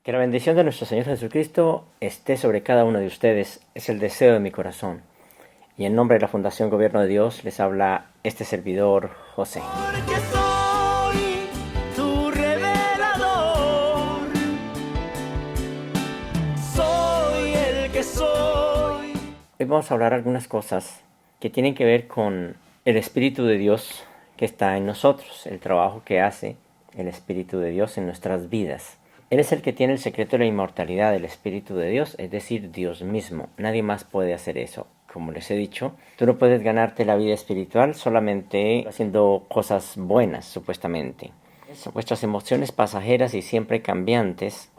Que la bendición de nuestro Señor Jesucristo esté sobre cada uno de ustedes, es el deseo de mi corazón. Y en nombre de la Fundación Gobierno de Dios les habla este servidor José. Porque soy tu revelador, soy el que soy. Hoy vamos a hablar algunas cosas que tienen que ver con el Espíritu de Dios que está en nosotros, el trabajo que hace el Espíritu de Dios en nuestras vidas. Él es el que tiene el secreto de la inmortalidad del Espíritu de Dios, es decir, Dios mismo. Nadie más puede hacer eso. Como les he dicho, tú no puedes ganarte la vida espiritual solamente haciendo cosas buenas, supuestamente. Vuestras emociones pasajeras y siempre cambiantes,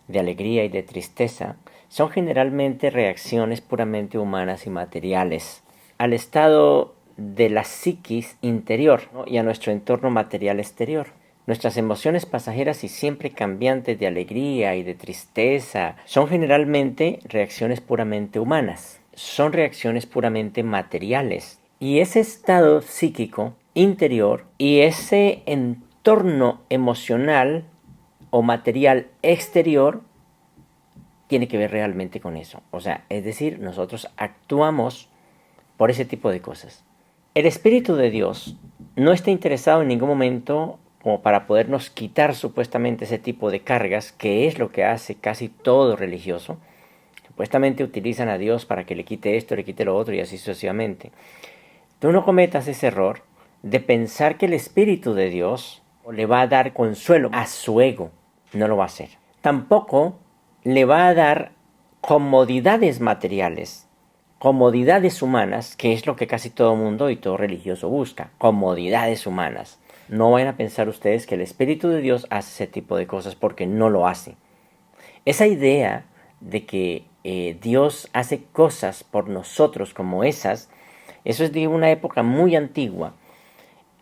de alegría y de tristeza, son generalmente reacciones puramente humanas y materiales al estado de la psiquis interior, ¿no? Y a nuestro entorno material exterior. Nuestras emociones pasajeras y siempre cambiantes de alegría y de tristeza son generalmente reacciones puramente humanas, son reacciones puramente materiales. Y ese estado psíquico interior y ese entorno emocional o material exterior tiene que ver realmente con eso. O sea, es decir, nosotros actuamos por ese tipo de cosas. El Espíritu de Dios no está interesado en ningún momento como para podernos quitar supuestamente ese tipo de cargas, que es lo que hace casi todo religioso. Supuestamente utilizan a Dios para que le quite esto, le quite lo otro y así sucesivamente. Tú no cometas ese error de pensar que el Espíritu de Dios le va a dar consuelo a su ego. No lo va a hacer. Tampoco le va a dar comodidades materiales, comodidades humanas, que es lo que casi todo mundo y todo religioso busca, comodidades humanas. No vayan a pensar ustedes que el Espíritu de Dios hace ese tipo de cosas, porque no lo hace. Esa idea de que Dios hace cosas por nosotros como esas, eso es de una época muy antigua.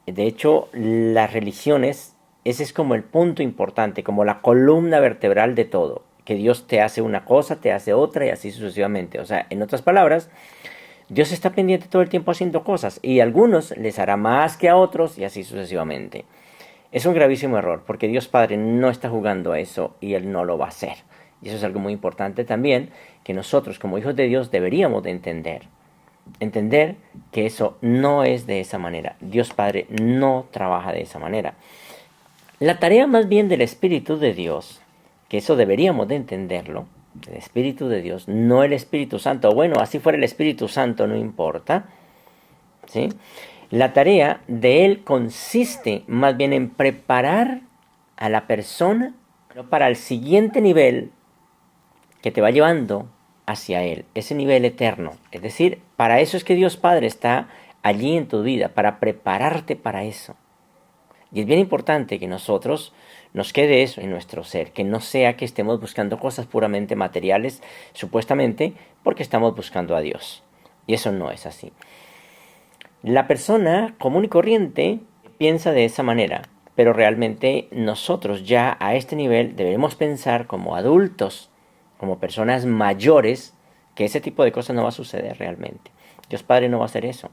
De hecho, las religiones, ese es como el punto importante, como la columna vertebral de todo. Que Dios te hace una cosa, te hace otra y así sucesivamente. O sea, en otras palabras, Dios está pendiente todo el tiempo haciendo cosas y a algunos les hará más que a otros y así sucesivamente. Es un gravísimo error porque Dios Padre no está jugando a eso y Él no lo va a hacer. Y eso es algo muy importante también que nosotros como hijos de Dios deberíamos de entender. Entender que eso no es de esa manera. Dios Padre no trabaja de esa manera. La tarea más bien del Espíritu de Dios, que eso deberíamos de entenderlo, el Espíritu de Dios, no el Espíritu Santo. Bueno, así fuera el Espíritu Santo, no importa, ¿sí? La tarea de Él consiste más bien en preparar a la persona para el siguiente nivel que te va llevando hacia Él, ese nivel eterno. Es decir, para eso es que Dios Padre está allí en tu vida, para prepararte para eso. Y es bien importante que nosotros nos quede eso en nuestro ser, que no sea que estemos buscando cosas puramente materiales, supuestamente porque estamos buscando a Dios. Y eso no es así. La persona común y corriente piensa de esa manera, pero realmente nosotros ya a este nivel debemos pensar como adultos, como personas mayores, que ese tipo de cosas no va a suceder realmente. Dios Padre no va a hacer eso.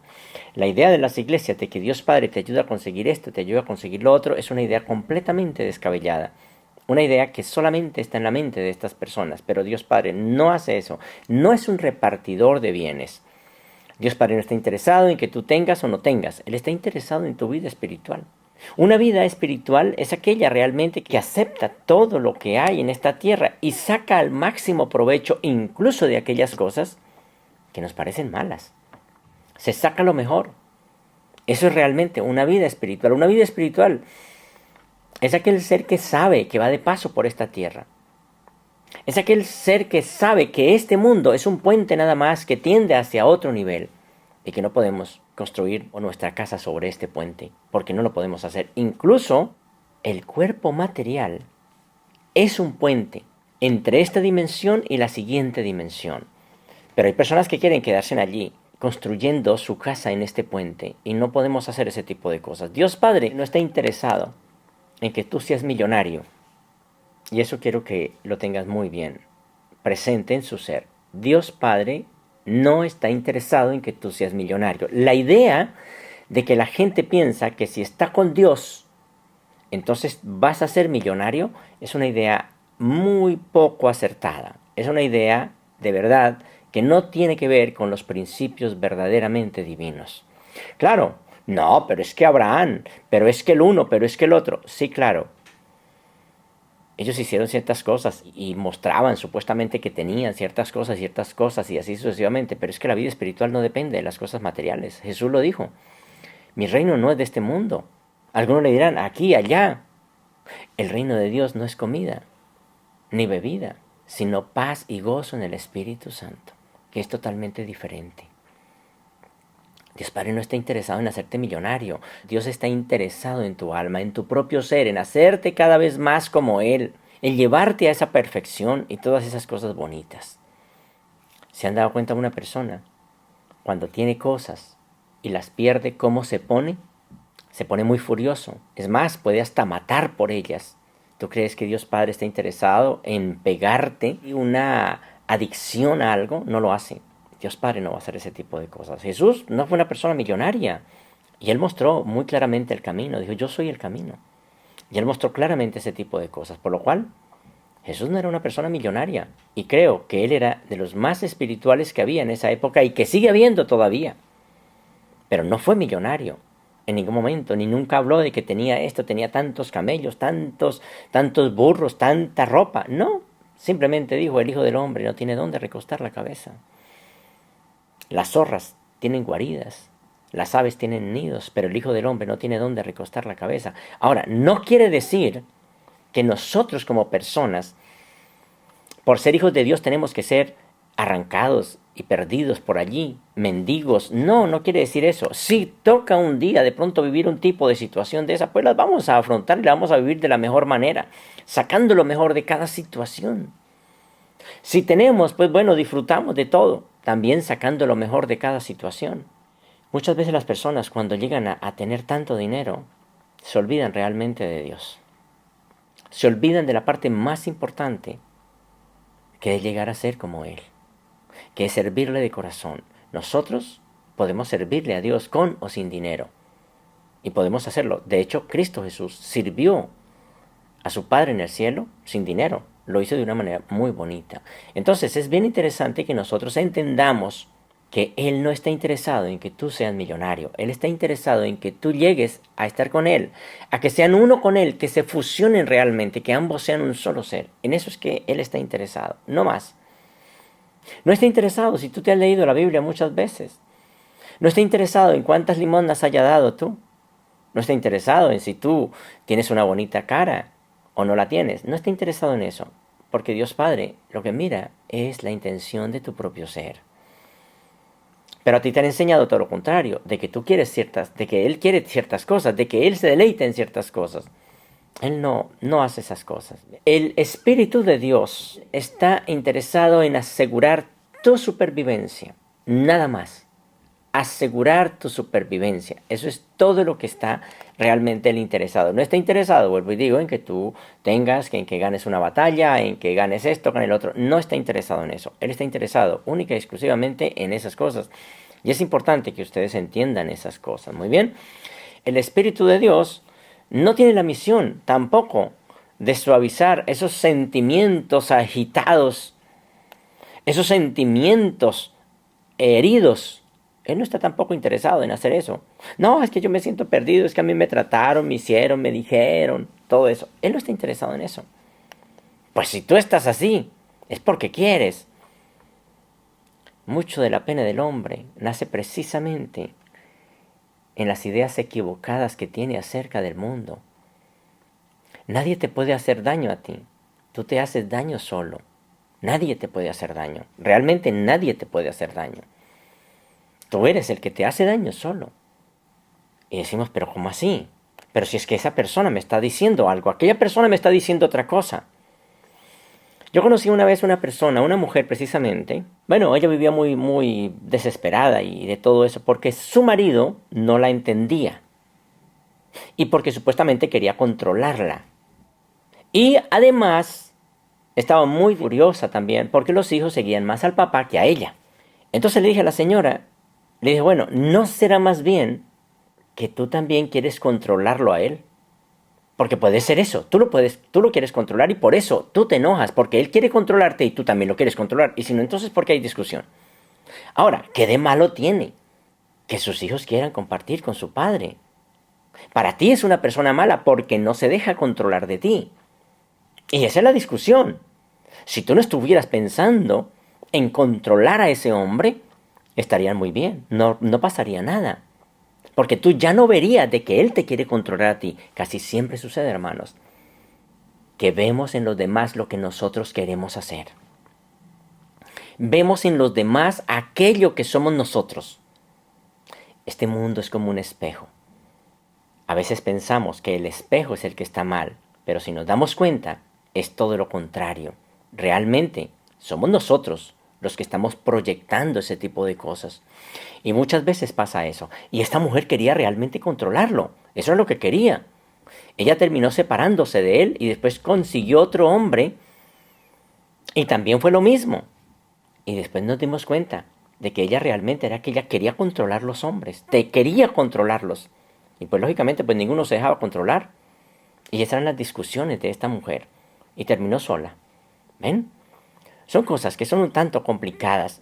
La idea de las iglesias de que Dios Padre te ayuda a conseguir esto, te ayuda a conseguir lo otro, es una idea completamente descabellada. Una idea que solamente está en la mente de estas personas, pero Dios Padre no hace eso. No es un repartidor de bienes. Dios Padre no está interesado en que tú tengas o no tengas. Él está interesado en tu vida espiritual. Una vida espiritual es aquella realmente que acepta todo lo que hay en esta tierra y saca al máximo provecho incluso de aquellas cosas que nos parecen malas. Se saca lo mejor. Eso es realmente una vida espiritual. Una vida espiritual es aquel ser que sabe que va de paso por esta tierra. Es aquel ser que sabe que este mundo es un puente nada más que tiende hacia otro nivel y que no podemos construir nuestra casa sobre este puente porque no lo podemos hacer. Incluso el cuerpo material es un puente entre esta dimensión y la siguiente dimensión. Pero hay personas que quieren quedarse allí construyendo su casa en este puente y no podemos hacer ese tipo de cosas. Dios Padre no está interesado en que tú seas millonario. Y eso quiero que lo tengas muy bien presente en su ser. Dios Padre no está interesado en que tú seas millonario. La idea de que la gente piensa que si está con Dios, entonces vas a ser millonario, es una idea muy poco acertada. Es una idea, de verdad, que no tiene que ver con los principios verdaderamente divinos. Claro, no, pero es que Abraham, pero es que el uno, pero es que el otro. Sí, claro. Ellos hicieron ciertas cosas y mostraban supuestamente que tenían ciertas cosas y así sucesivamente, pero es que la vida espiritual no depende de las cosas materiales. Jesús lo dijo, mi reino no es de este mundo. Algunos le dirán, aquí, allá. El reino de Dios no es comida ni bebida, sino paz y gozo en el Espíritu Santo, que es totalmente diferente. Dios Padre no está interesado en hacerte millonario. Dios está interesado en tu alma, en tu propio ser, en hacerte cada vez más como Él, en llevarte a esa perfección y todas esas cosas bonitas. ¿Se han dado cuenta una persona cuando tiene cosas y las pierde, cómo se pone? Se pone muy furioso. Es más, puede hasta matar por ellas. ¿Tú crees que Dios Padre está interesado en pegarte una adicción a algo? No lo hace. Dios Padre no va a hacer ese tipo de cosas. Jesús no fue una persona millonaria. Y Él mostró muy claramente el camino. Dijo, yo soy el camino. Y Él mostró claramente ese tipo de cosas. Por lo cual, Jesús no era una persona millonaria. Y creo que Él era de los más espirituales que había en esa época y que sigue habiendo todavía. Pero no fue millonario. En ningún momento, ni nunca habló de que tenía esto, tenía tantos camellos, tantos burros, tanta ropa. No, simplemente dijo, el Hijo del Hombre no tiene dónde recostar la cabeza. Las zorras tienen guaridas, las aves tienen nidos, pero el Hijo del Hombre no tiene dónde recostar la cabeza. Ahora, no quiere decir que nosotros como personas, por ser hijos de Dios, tenemos que ser arrancados y perdidos por allí, mendigos. No, no quiere decir eso. Si toca un día de pronto vivir un tipo de situación de esa, pues las vamos a afrontar y las vamos a vivir de la mejor manera, sacando lo mejor de cada situación. Si tenemos, pues bueno, disfrutamos de todo, también sacando lo mejor de cada situación. Muchas veces las personas cuando llegan a tener tanto dinero, se olvidan realmente de Dios. Se olvidan de la parte más importante, que es llegar a ser como Él, que es servirle de corazón. Nosotros podemos servirle a Dios con o sin dinero. Y podemos hacerlo. De hecho, Cristo Jesús sirvió a su Padre en el cielo sin dinero. Lo hizo de una manera muy bonita. Entonces es bien interesante que nosotros entendamos que Él no está interesado en que tú seas millonario. Él está interesado en que tú llegues a estar con Él, a que sean uno con Él, que se fusionen realmente, que ambos sean un solo ser. En eso es que Él está interesado, no más. No está interesado si tú te has leído la Biblia muchas veces. No está interesado en cuántas limonas haya dado tú. No está interesado en si tú tienes una bonita cara o no la tienes. No está interesado en eso. Porque Dios Padre lo que mira es la intención de tu propio ser. Pero a ti te han enseñado todo lo contrario, de que tú quieres de que Él quiere ciertas cosas, de que Él se deleita en ciertas cosas. Él no hace esas cosas. El Espíritu de Dios está interesado en asegurar tu supervivencia, nada más. Asegurar tu supervivencia. Eso es todo lo que está realmente Él interesado. No está interesado, vuelvo y digo, en que tú tengas, en que ganes una batalla, en que ganes esto, ganes el otro. No está interesado en eso. Él está interesado única y exclusivamente en esas cosas. Y es importante que ustedes entiendan esas cosas. Muy bien. El Espíritu de Dios no tiene la misión tampoco de suavizar esos sentimientos agitados, esos sentimientos heridos. Él no está tampoco interesado en hacer eso. No, es que yo me siento perdido, es que a mí me trataron, me hicieron, me dijeron, todo eso. Él no está interesado en eso. Pues si tú estás así, es porque quieres. Mucho de la pena del hombre nace precisamente en las ideas equivocadas que tiene acerca del mundo. Nadie te puede hacer daño a ti. Tú te haces daño solo. Nadie te puede hacer daño. Realmente nadie te puede hacer daño. Tú eres el que te hace daño solo. Y decimos, pero ¿cómo así? Pero si es que esa persona me está diciendo algo, aquella persona me está diciendo otra cosa. Yo conocí una vez una persona, una mujer precisamente. Bueno, ella vivía muy desesperada y de todo eso porque su marido no la entendía. Y porque supuestamente quería controlarla. Y además estaba muy furiosa también porque los hijos seguían más al papá que a ella. Entonces le dije a la señora, le dije, bueno, ¿no será más bien que tú también quieres controlarlo a él? Porque puede ser eso, tú lo quieres controlar y por eso tú te enojas, porque él quiere controlarte y tú también lo quieres controlar. Y si no, entonces, ¿por qué hay discusión? Ahora, ¿qué de malo tiene que sus hijos quieran compartir con su padre? Para ti es una persona mala porque no se deja controlar de ti. Y esa es la discusión. Si tú no estuvieras pensando en controlar a ese hombre, estarían muy bien, no pasaría nada. Porque tú ya no verías de que él te quiere controlar a ti. Casi siempre sucede, hermanos, que vemos en los demás lo que nosotros queremos hacer. Vemos en los demás aquello que somos nosotros. Este mundo es como un espejo. A veces pensamos que el espejo es el que está mal, pero si nos damos cuenta, es todo lo contrario. Realmente somos nosotros los que estamos proyectando ese tipo de cosas. Y muchas veces pasa eso. Y esta mujer quería realmente controlarlo. Eso es lo que quería. Ella terminó separándose de él y después consiguió otro hombre y también fue lo mismo. Y después nos dimos cuenta de que ella realmente era que ella quería controlar los hombres. Quería controlarlos. Y pues lógicamente pues ninguno se dejaba controlar. Y esas eran las discusiones de esta mujer. Y terminó sola. ¿Ven? Son cosas que son un tanto complicadas.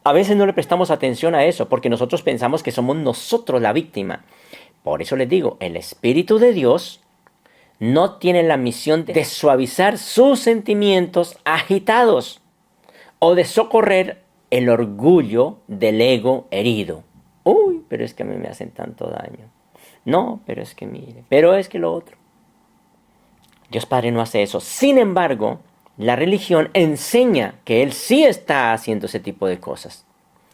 A veces no le prestamos atención a eso porque nosotros pensamos que somos nosotros la víctima. Por eso les digo, el Espíritu de Dios no tiene la misión de suavizar sus sentimientos agitados o de socorrer el orgullo del ego herido. Uy, pero es que a mí me hacen tanto daño. No, pero es que mire, pero es que lo otro. Dios Padre no hace eso. Sin embargo, la religión enseña que Él sí está haciendo ese tipo de cosas.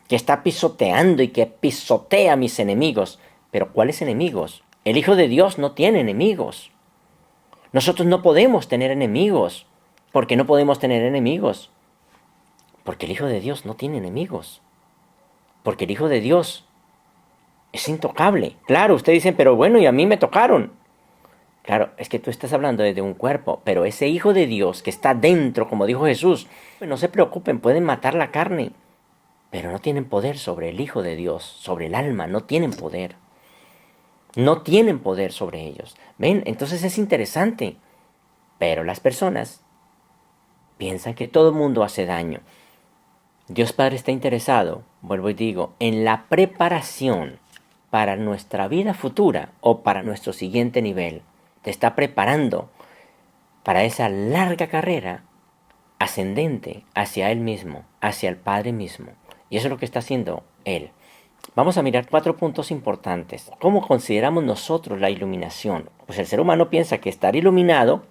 Que está pisoteando y que pisotea a mis enemigos. Pero ¿cuáles enemigos? El Hijo de Dios no tiene enemigos. Nosotros no podemos tener enemigos. ¿Por qué no podemos tener enemigos? Porque el Hijo de Dios no tiene enemigos. Porque el Hijo de Dios es intocable. Claro, ustedes dicen, pero bueno, y a mí me tocaron. Claro, es que tú estás hablando de un cuerpo, pero ese Hijo de Dios que está dentro, como dijo Jesús, no se preocupen, pueden matar la carne, pero no tienen poder sobre el Hijo de Dios, sobre el alma, no tienen poder. No tienen poder sobre ellos. ¿Ven? Entonces es interesante. Pero las personas piensan que todo el mundo hace daño. Dios Padre está interesado, vuelvo y digo, en la preparación para nuestra vida futura o para nuestro siguiente nivel. Te está preparando para esa larga carrera ascendente hacia Él mismo, hacia el Padre mismo. Y eso es lo que está haciendo Él. Vamos a mirar 4 puntos importantes. ¿Cómo consideramos nosotros la iluminación? Pues el ser humano piensa que estar iluminado,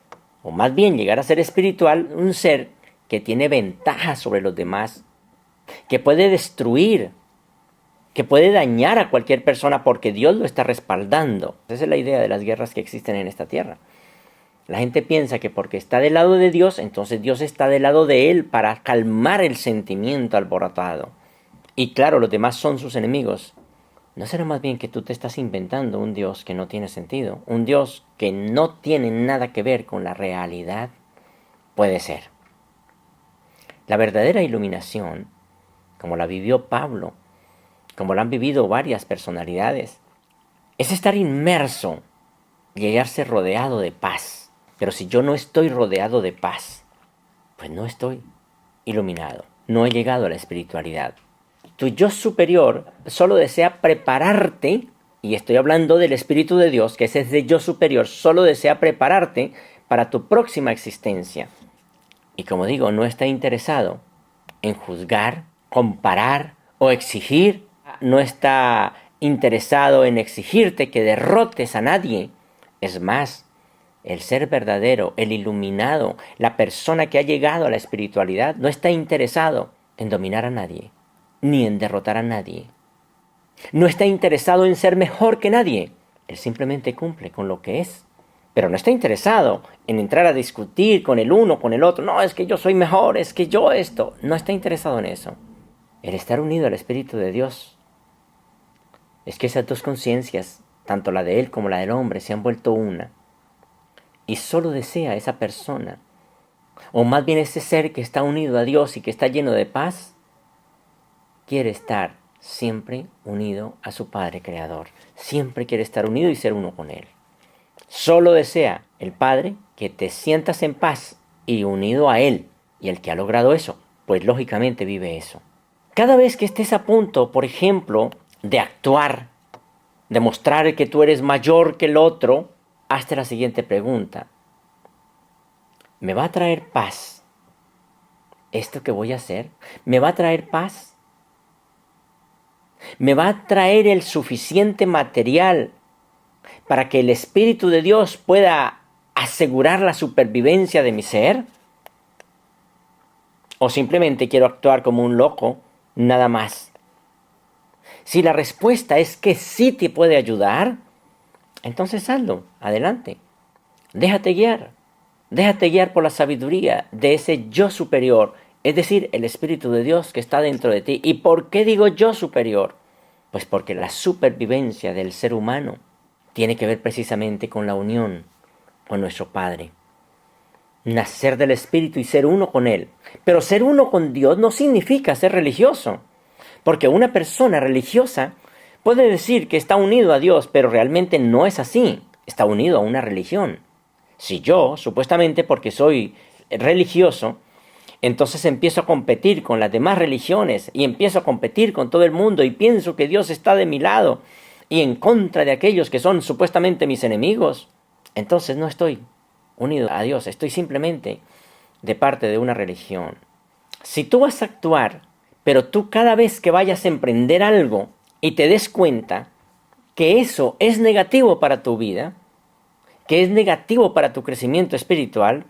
o más bien llegar a ser espiritual, un ser que tiene ventajas sobre los demás, que puede destruir, que puede dañar a cualquier persona porque Dios lo está respaldando. Esa es la idea de las guerras que existen en esta tierra. La gente piensa que porque está del lado de Dios, entonces Dios está del lado de él para calmar el sentimiento alborotado. Y claro, los demás son sus enemigos. ¿No será más bien que tú te estás inventando un Dios que no tiene sentido? Un Dios que no tiene nada que ver con la realidad. Puede ser. La verdadera iluminación, como la vivió Pablo, como la han vivido varias personalidades, es estar inmerso y hallarse rodeado de paz. Pero si yo no estoy rodeado de paz, pues no estoy iluminado. No he llegado a la espiritualidad. Tu yo superior solo desea prepararte, y estoy hablando del Espíritu de Dios, que es ese yo superior, solo desea prepararte para tu próxima existencia. Y como digo, no está interesado en juzgar, comparar o exigir. No está interesado en exigirte que derrotes a nadie. Es más, el ser verdadero, el iluminado, la persona que ha llegado a la espiritualidad, no está interesado en dominar a nadie, ni en derrotar a nadie. No está interesado en ser mejor que nadie. Él simplemente cumple con lo que es. Pero no está interesado en entrar a discutir con el uno, con el otro. No, es que yo soy mejor, es que yo esto. No está interesado en eso. El estar unido al Espíritu de Dios es que esas dos conciencias, tanto la de él como la del hombre, se han vuelto una. Y solo desea esa persona, o más bien ese ser que está unido a Dios y que está lleno de paz, quiere estar siempre unido a su Padre Creador. Siempre quiere estar unido y ser uno con Él. Solo desea el Padre que te sientas en paz y unido a Él. Y el que ha logrado eso, pues lógicamente vive eso. Cada vez que estés a punto, por ejemplo, de actuar, de mostrar que tú eres mayor que el otro, hazte la siguiente pregunta. ¿Me va a traer paz esto que voy a hacer? ¿Me va a traer paz? ¿Me va a traer el suficiente material para que el Espíritu de Dios pueda asegurar la supervivencia de mi ser? ¿O simplemente quiero actuar como un loco, nada más? Si la respuesta es que sí te puede ayudar, entonces hazlo, adelante. Déjate guiar por la sabiduría de ese yo superior, es decir, el Espíritu de Dios que está dentro de ti. ¿Y por qué digo yo superior? Pues porque la supervivencia del ser humano tiene que ver precisamente con la unión con nuestro Padre. Nacer del Espíritu y ser uno con Él. Pero ser uno con Dios no significa ser religioso. Porque una persona religiosa puede decir que está unido a Dios, pero realmente no es así. Está unido a una religión. Si yo, supuestamente porque soy religioso, entonces empiezo a competir con las demás religiones y empiezo a competir con todo el mundo y pienso que Dios está de mi lado y en contra de aquellos que son supuestamente mis enemigos, entonces no estoy unido a Dios, estoy simplemente de parte de una religión. Si tú vas a actuar, pero tú cada vez que vayas a emprender algo y te des cuenta que eso es negativo para tu vida, que es negativo para tu crecimiento espiritual,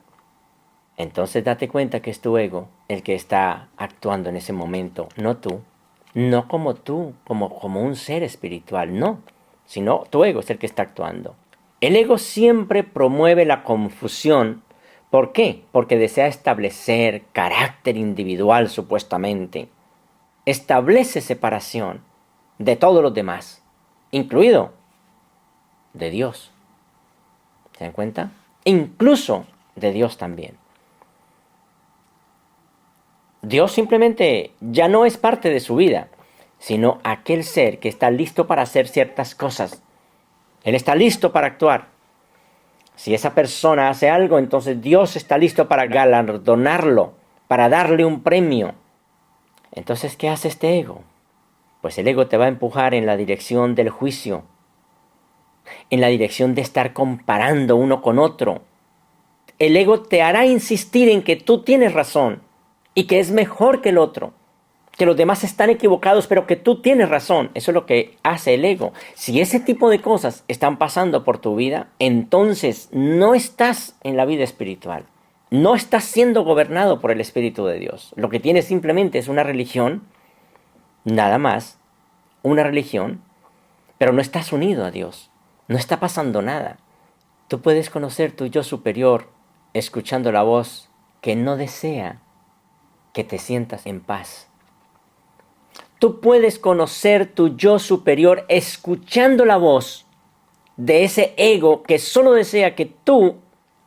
entonces date cuenta que es tu ego el que está actuando en ese momento, no tú. No como tú, como un ser espiritual, no. Sino tu ego es el que está actuando. El ego siempre promueve la confusión. ¿Por qué? Porque desea establecer carácter individual supuestamente. Establece separación de todos los demás, incluido de Dios. ¿Se dan cuenta? Incluso de Dios también. Dios simplemente ya no es parte de su vida, sino aquel ser que está listo para hacer ciertas cosas. Él está listo para actuar. Si esa persona hace algo, entonces Dios está listo para galardonarlo, para darle un premio. Entonces, ¿qué hace este ego? Pues el ego te va a empujar en la dirección del juicio, en la dirección de estar comparando uno con otro. El ego te hará insistir en que tú tienes razón y que es mejor que el otro, que los demás están equivocados, pero que tú tienes razón. Eso es lo que hace el ego. Si ese tipo de cosas están pasando por tu vida, entonces no estás en la vida espiritual. No estás siendo gobernado por el Espíritu de Dios. Lo que tienes simplemente es una religión, nada más, una religión, pero no estás unido a Dios. No está pasando nada. Tú puedes conocer tu yo superior escuchando la voz que no desea que te sientas en paz. Tú puedes conocer tu yo superior escuchando la voz de ese ego que solo desea que tú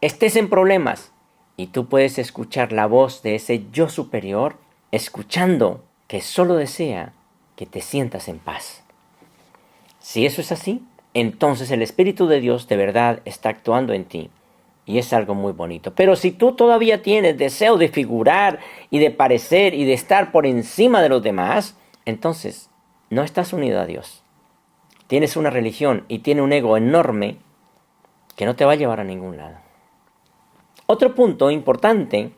estés en problemas. Y tú puedes escuchar la voz de ese yo superior escuchando que solo desea que te sientas en paz. Si eso es así, entonces el Espíritu de Dios de verdad está actuando en ti. Y es algo muy bonito. Pero si tú todavía tienes deseo de figurar y de parecer y de estar por encima de los demás, entonces no estás unido a Dios. Tienes una religión y tienes un ego enorme que no te va a llevar a ningún lado. Otro punto importante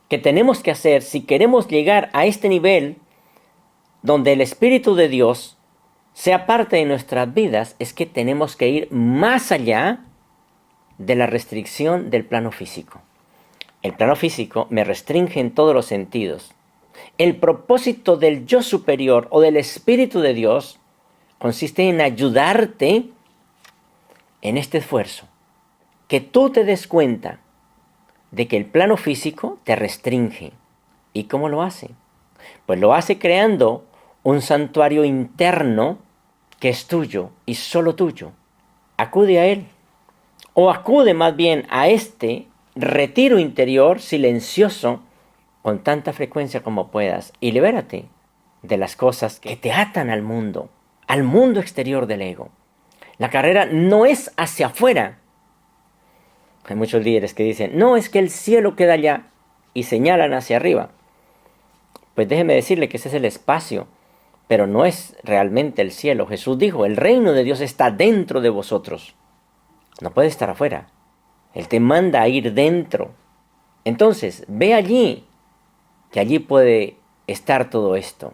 que tenemos que hacer si queremos llegar a este nivel donde el Espíritu de Dios sea parte de nuestras vidas es que tenemos que ir más allá de la restricción del plano físico. El plano físico me restringe en todos los sentidos. El propósito del yo superior o del Espíritu de Dios consiste en ayudarte en este esfuerzo. Que tú te des cuenta de que el plano físico te restringe. ¿Y cómo lo hace? Pues lo hace creando un santuario interno que es tuyo y solo tuyo. Acude a él. O acude más bien a este retiro interior silencioso con tanta frecuencia como puedas y libérate de las cosas que te atan al mundo exterior del ego. La carrera no es hacia afuera, Hay muchos líderes que dicen, no, es que el cielo queda allá y señalan hacia arriba. Pues déjeme decirle que ese es el espacio, pero no es realmente el cielo. Jesús dijo, el reino de Dios está dentro de vosotros. No puede estar afuera. Él te manda a ir dentro. Entonces, ve allí, que allí puede estar todo esto.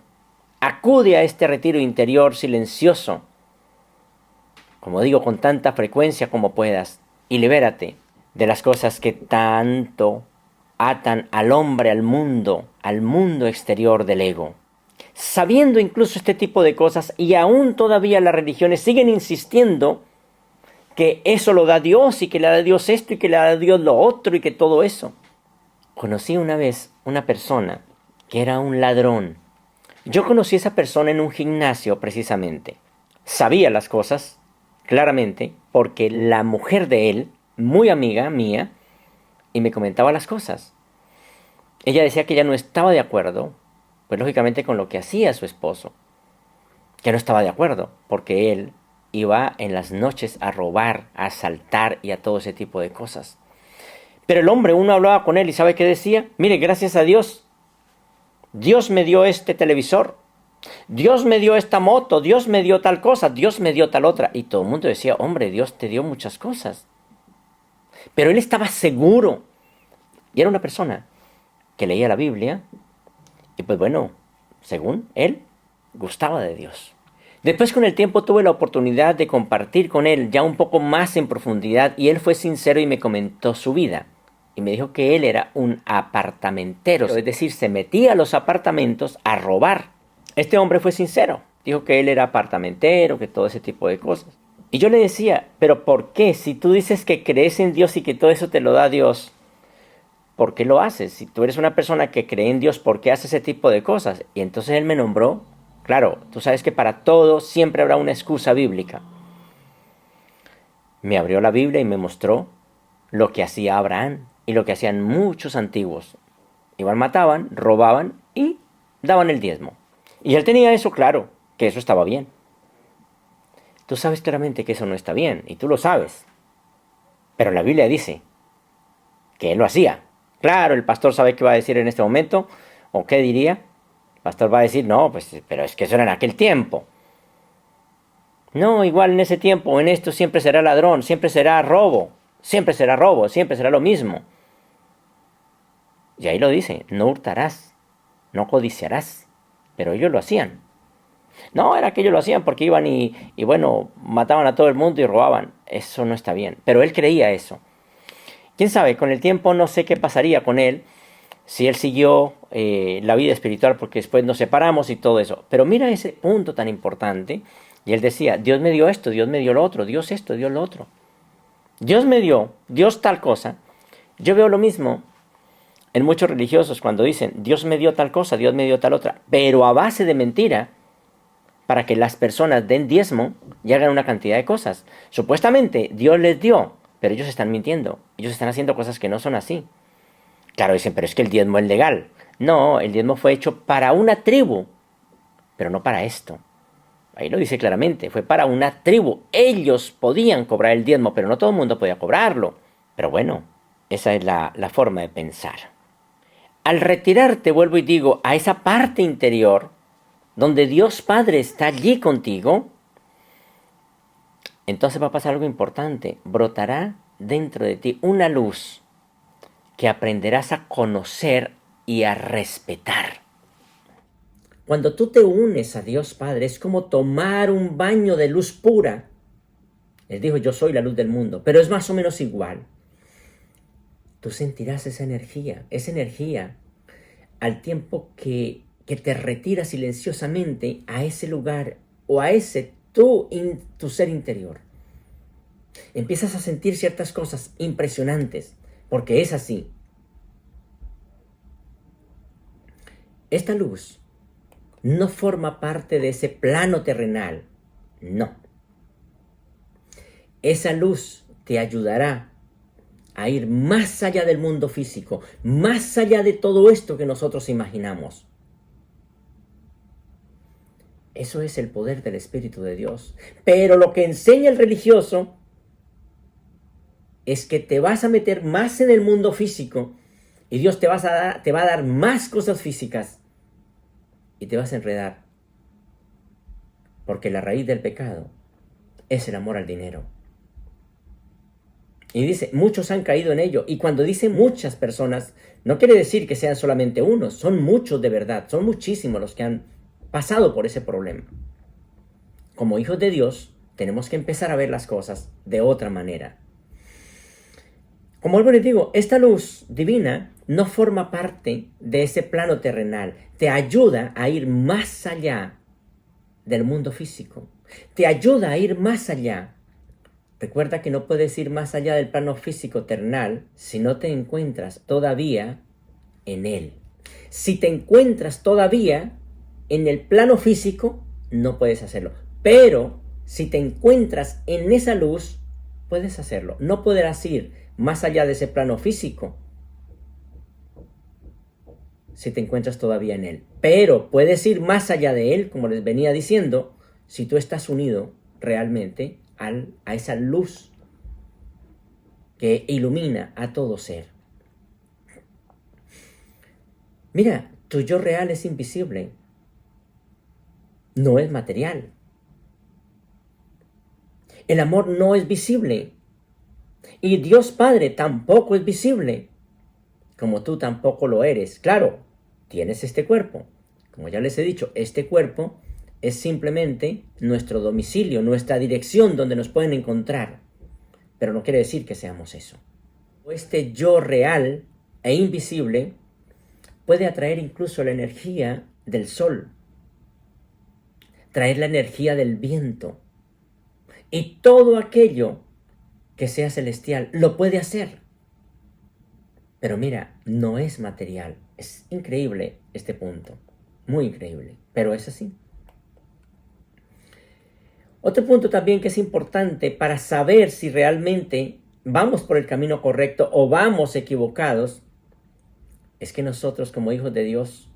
Acude a este retiro interior silencioso, como digo, con tanta frecuencia como puedas, y libérate de las cosas que tanto atan al hombre, al mundo exterior del ego. Sabiendo incluso este tipo de cosas, y aún todavía las religiones siguen insistiendo que eso lo da Dios, y que le da Dios esto, y que le da Dios lo otro, y que todo eso. Conocí una vez una persona que era un ladrón. Yo conocí a esa persona en un gimnasio precisamente. Sabía las cosas claramente porque la mujer de él, muy amiga mía, y me comentaba las cosas. Ella decía que ella no estaba de acuerdo, pues lógicamente con lo que hacía su esposo. Que no estaba de acuerdo porque él iba en las noches a robar, a asaltar y a todo ese tipo de cosas. Pero el hombre, uno hablaba con él y ¿sabe qué decía? Mire, gracias a Dios, Dios me dio este televisor, Dios me dio esta moto, Dios me dio tal cosa, Dios me dio tal otra. Y todo el mundo decía, hombre, Dios te dio muchas cosas. Pero él estaba seguro. Y era una persona que leía la Biblia y pues bueno, según él, gustaba de Dios. Después con el tiempo tuve la oportunidad de compartir con él ya un poco más en profundidad y él fue sincero y me comentó su vida. Y me dijo que él era un apartamentero, es decir, se metía a los apartamentos a robar. Este hombre fue sincero, dijo que él era apartamentero, que todo ese tipo de cosas. Y yo le decía, pero ¿por qué? Si tú dices que crees en Dios y que todo eso te lo da Dios, ¿por qué lo haces? Si tú eres una persona que cree en Dios, ¿por qué haces ese tipo de cosas? Y entonces él me nombró. Claro, tú sabes que para todo siempre habrá una excusa bíblica. Me abrió la Biblia y me mostró lo que hacía Abraham y lo que hacían muchos antiguos. Igual mataban, robaban y daban el diezmo. Y él tenía eso claro, que eso estaba bien. Tú sabes claramente que eso no está bien, y tú lo sabes. Pero la Biblia dice que él lo hacía. Claro, el pastor sabe qué va a decir en este momento, o qué diría. El pastor va a decir, no, pues, pero es que eso era en aquel tiempo. No, igual en ese tiempo, en esto siempre será ladrón, siempre será robo, siempre será lo mismo. Y ahí lo dice, no hurtarás, no codiciarás, pero ellos lo hacían. No, era que ellos lo hacían porque iban y bueno, mataban a todo el mundo y robaban. Eso no está bien, pero él creía eso. ¿Quién sabe? Con el tiempo no sé qué pasaría con él, si él siguió la vida espiritual, porque después nos separamos y todo eso. Pero mira ese punto tan importante. Y él decía, Dios me dio esto, Dios me dio lo otro, Dios esto, Dios lo otro. Dios me dio, Dios tal cosa. Yo veo lo mismo en muchos religiosos cuando dicen, Dios me dio tal cosa, Dios me dio tal otra. Pero a base de mentira, para que las personas den diezmo y hagan una cantidad de cosas. Supuestamente Dios les dio, pero ellos están mintiendo. Ellos están haciendo cosas que no son así. Claro, dicen, pero es que el diezmo es legal. No, el diezmo fue hecho para una tribu, pero no para esto. Ahí lo dice claramente, fue para una tribu. Ellos podían cobrar el diezmo, pero no todo el mundo podía cobrarlo. Pero bueno, esa es la forma de pensar. Al retirarte, vuelvo y digo, a esa parte interior, donde Dios Padre está allí contigo, entonces va a pasar algo importante. Brotará dentro de ti una luz que aprenderás a conocer y a respetar. Cuando tú te unes a Dios Padre, es como tomar un baño de luz pura. Él dijo, yo soy la luz del mundo, pero es más o menos igual. Tú sentirás esa energía al tiempo que te retiras silenciosamente a ese lugar o a ese tu ser interior. Empiezas a sentir ciertas cosas impresionantes, porque es así. Esta luz no forma parte de ese plano terrenal, no. Esa luz te ayudará a ir más allá del mundo físico, más allá de todo esto que nosotros imaginamos. Eso es el poder del Espíritu de Dios. Pero lo que enseña el religioso es que te vas a meter más en el mundo físico y Dios te va a dar más cosas físicas y te vas a enredar. Porque la raíz del pecado es el amor al dinero. Y dice, muchos han caído en ello. Y cuando dice muchas personas, no quiere decir que sean solamente unos, son muchos de verdad, son muchísimos los que han pasado por ese problema. Como hijos de Dios, tenemos que empezar a ver las cosas de otra manera. Como vuelvo les digo, esta luz divina no forma parte de ese plano terrenal. Te ayuda a ir más allá del mundo físico. Te ayuda a ir más allá. Recuerda que no puedes ir más allá del plano físico terrenal si no te encuentras todavía en él. Si te encuentras todavía en el plano físico, no puedes hacerlo. Pero si te encuentras en esa luz, puedes hacerlo. No podrás ir más allá de ese plano físico si te encuentras todavía en él. Pero puedes ir más allá de él, como les venía diciendo, si tú estás unido realmente a esa luz que ilumina a todo ser. Mira, tu yo real es invisible. No es material. El amor no es visible. Y Dios Padre tampoco es visible. Como tú tampoco lo eres. Claro, tienes este cuerpo. Como ya les he dicho, este cuerpo es simplemente nuestro domicilio, nuestra dirección donde nos pueden encontrar. Pero no quiere decir que seamos eso. Este yo real e invisible puede atraer incluso la energía del sol, traer la energía del viento y todo aquello que sea celestial lo puede hacer. Pero mira, no es material. Es increíble este punto, muy increíble, pero es así. Otro punto también que es importante para saber si realmente vamos por el camino correcto o vamos equivocados, es que nosotros como hijos de Dios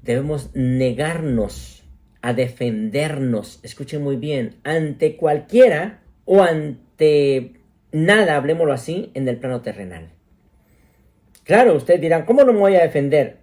debemos negarnos a defendernos, escuchen muy bien, ante cualquiera o ante nada, hablemoslo así, en el plano terrenal. Claro, ustedes dirán, ¿cómo no me voy a defender?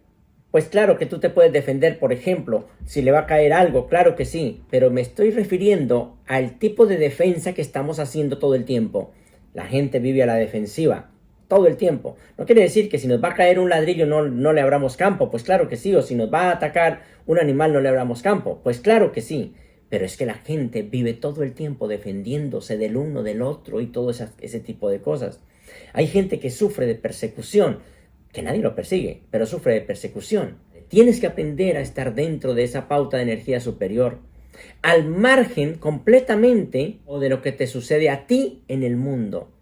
Pues claro que tú te puedes defender, por ejemplo, si le va a caer algo, claro que sí, pero me estoy refiriendo al tipo de defensa que estamos haciendo todo el tiempo. La gente vive a la defensiva todo el tiempo. No quiere decir que si nos va a caer un ladrillo no le abramos campo, pues claro que sí, o si nos va a atacar un animal no le abramos campo, pues claro que sí. Pero es que la gente vive todo el tiempo defendiéndose del uno, del otro y todo ese tipo de cosas. Hay gente que sufre de persecución, que nadie lo persigue, pero sufre de persecución. Tienes que aprender a estar dentro de esa pauta de energía superior, al margen completamente o de lo que te sucede a ti en el mundo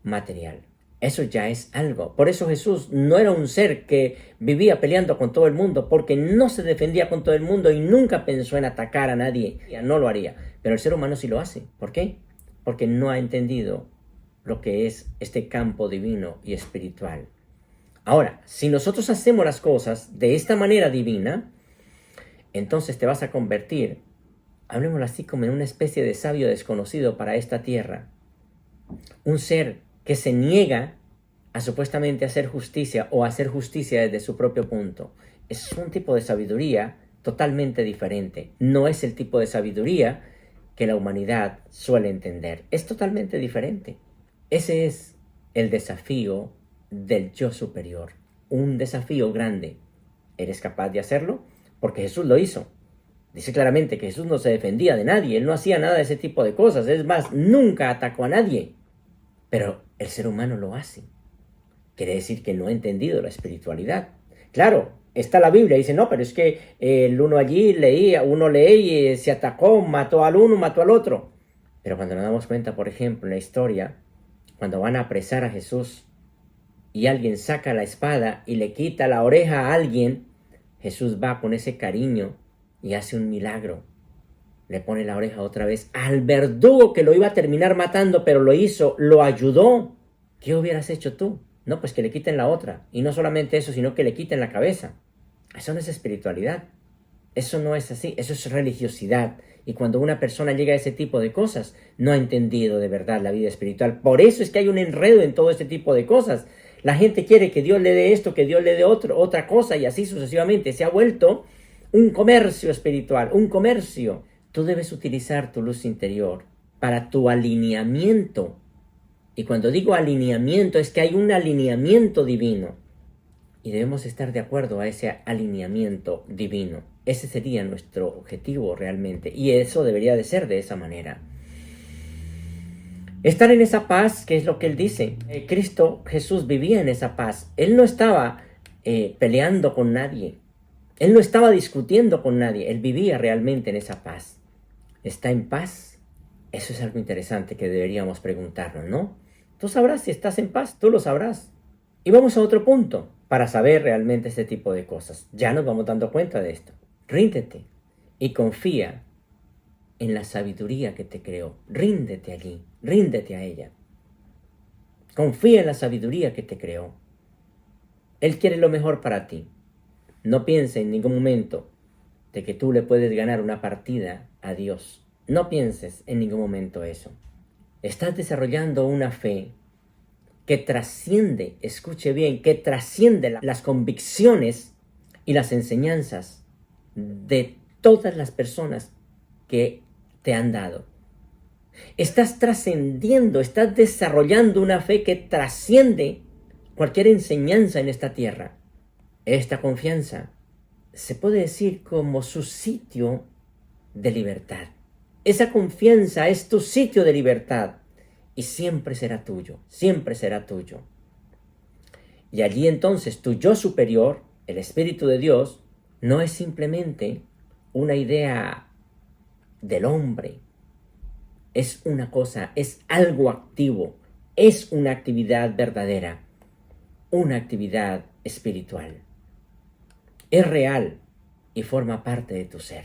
material. Eso ya es algo. Por eso Jesús no era un ser que vivía peleando con todo el mundo, porque no se defendía con todo el mundo y nunca pensó en atacar a nadie. No lo haría. Pero el ser humano sí lo hace. ¿Por qué? Porque no ha entendido lo que es este campo divino y espiritual. Ahora, si nosotros hacemos las cosas de esta manera divina, entonces te vas a convertir, hablemoslo así, como en una especie de sabio desconocido para esta tierra. Un ser que se niega a supuestamente hacer justicia o hacer justicia desde su propio punto. Es un tipo de sabiduría totalmente diferente. No es el tipo de sabiduría que la humanidad suele entender. Es totalmente diferente. Ese es el desafío del yo superior. Un desafío grande. ¿Eres capaz de hacerlo? Porque Jesús lo hizo. Dice claramente que Jesús no se defendía de nadie. Él no hacía nada de ese tipo de cosas. Es más, nunca atacó a nadie. Pero el ser humano lo hace. Quiere decir que no ha entendido la espiritualidad. Claro, está la Biblia. Dice, no, pero es que uno lee y se atacó, mató al uno, mató al otro. Pero cuando nos damos cuenta, por ejemplo, en la historia, cuando van a apresar a Jesús y alguien saca la espada y le quita la oreja a alguien, Jesús va con ese cariño y hace un milagro. Le pone la oreja otra vez al verdugo que lo iba a terminar matando, pero lo hizo, lo ayudó. ¿Qué hubieras hecho tú? No, pues que le quiten la otra. Y no solamente eso, sino que le quiten la cabeza. Eso no es espiritualidad. Eso no es así, eso es religiosidad. Y cuando una persona llega a ese tipo de cosas, no ha entendido de verdad la vida espiritual. Por eso es que hay un enredo en todo este tipo de cosas. La gente quiere que Dios le dé esto, que Dios le dé otra cosa, y así sucesivamente. Se ha vuelto un comercio espiritual, un comercio. Tú debes utilizar tu luz interior para tu alineamiento. Y cuando digo alineamiento, es que hay un alineamiento divino. Y debemos estar de acuerdo a ese alineamiento divino. Ese sería nuestro objetivo realmente. Y eso debería de ser de esa manera. Estar en esa paz, que es lo que él dice. Cristo Jesús vivía en esa paz. Él no estaba peleando con nadie. Él no estaba discutiendo con nadie. Él vivía realmente en esa paz. ¿Está en paz? Eso es algo interesante que deberíamos preguntarnos, ¿no? Tú sabrás si estás en paz. Tú lo sabrás. Y vamos a otro punto para saber realmente este tipo de cosas. Ya nos vamos dando cuenta de esto. Ríndete y confía en la sabiduría que te creó. Ríndete allí, ríndete a ella. Confía en la sabiduría que te creó. Él quiere lo mejor para ti. No piense en ningún momento de que tú le puedes ganar una partida a Dios. No pienses en ningún momento eso. Estás desarrollando una fe que trasciende, escuche bien, que trasciende las convicciones y las enseñanzas de todas las personas que te han dado. Estás trascendiendo, estás desarrollando una fe que trasciende cualquier enseñanza en esta tierra. Esta confianza se puede decir como su sitio de libertad. Esa confianza es tu sitio de libertad. Y siempre será tuyo, siempre será tuyo. Y allí entonces tu yo superior, el Espíritu de Dios, no es simplemente una idea del hombre. Es una cosa, es algo activo, es una actividad verdadera, una actividad espiritual. Es real y forma parte de tu ser.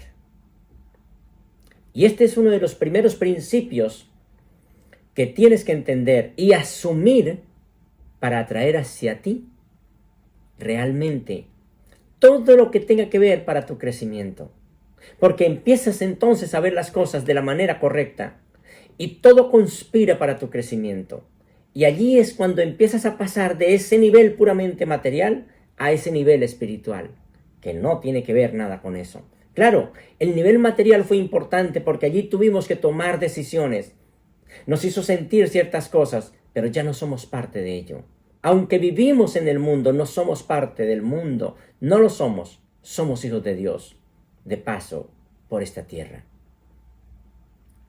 Y este es uno de los primeros principios que tienes que entender y asumir para atraer hacia ti realmente todo lo que tenga que ver para tu crecimiento. Porque empiezas entonces a ver las cosas de la manera correcta y todo conspira para tu crecimiento. Y allí es cuando empiezas a pasar de ese nivel puramente material a ese nivel espiritual, que no tiene que ver nada con eso. Claro, el nivel material fue importante porque allí tuvimos que tomar decisiones. Nos hizo sentir ciertas cosas, pero ya no somos parte de ello. Aunque vivimos en el mundo, no somos parte del mundo. No lo somos. Somos hijos de Dios, de paso por esta tierra.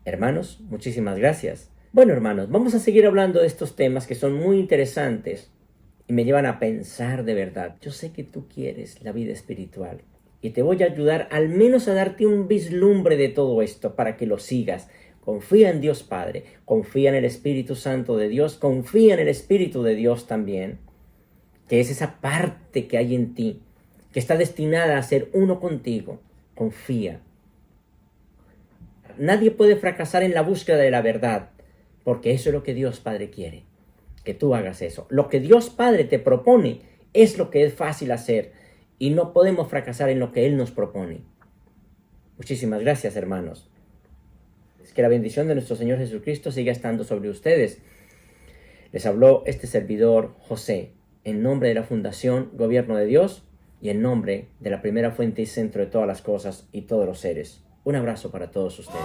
Hermanos, muchísimas gracias. Bueno, hermanos, vamos a seguir hablando de estos temas que son muy interesantes y me llevan a pensar de verdad. Yo sé que tú quieres la vida espiritual y te voy a ayudar al menos a darte un vislumbre de todo esto para que lo sigas. Confía en Dios Padre, confía en el Espíritu Santo de Dios, confía en el Espíritu de Dios también, que es esa parte que hay en ti, que está destinada a ser uno contigo. Confía. Nadie puede fracasar en la búsqueda de la verdad, porque eso es lo que Dios Padre quiere, que tú hagas eso. Lo que Dios Padre te propone es lo que es fácil hacer, y no podemos fracasar en lo que Él nos propone. Muchísimas gracias, hermanos. Que la bendición de nuestro Señor Jesucristo siga estando sobre ustedes. Les habló este servidor José, en nombre de la Fundación Gobierno de Dios y en nombre de la primera fuente y centro de todas las cosas y todos los seres. Un abrazo para todos ustedes.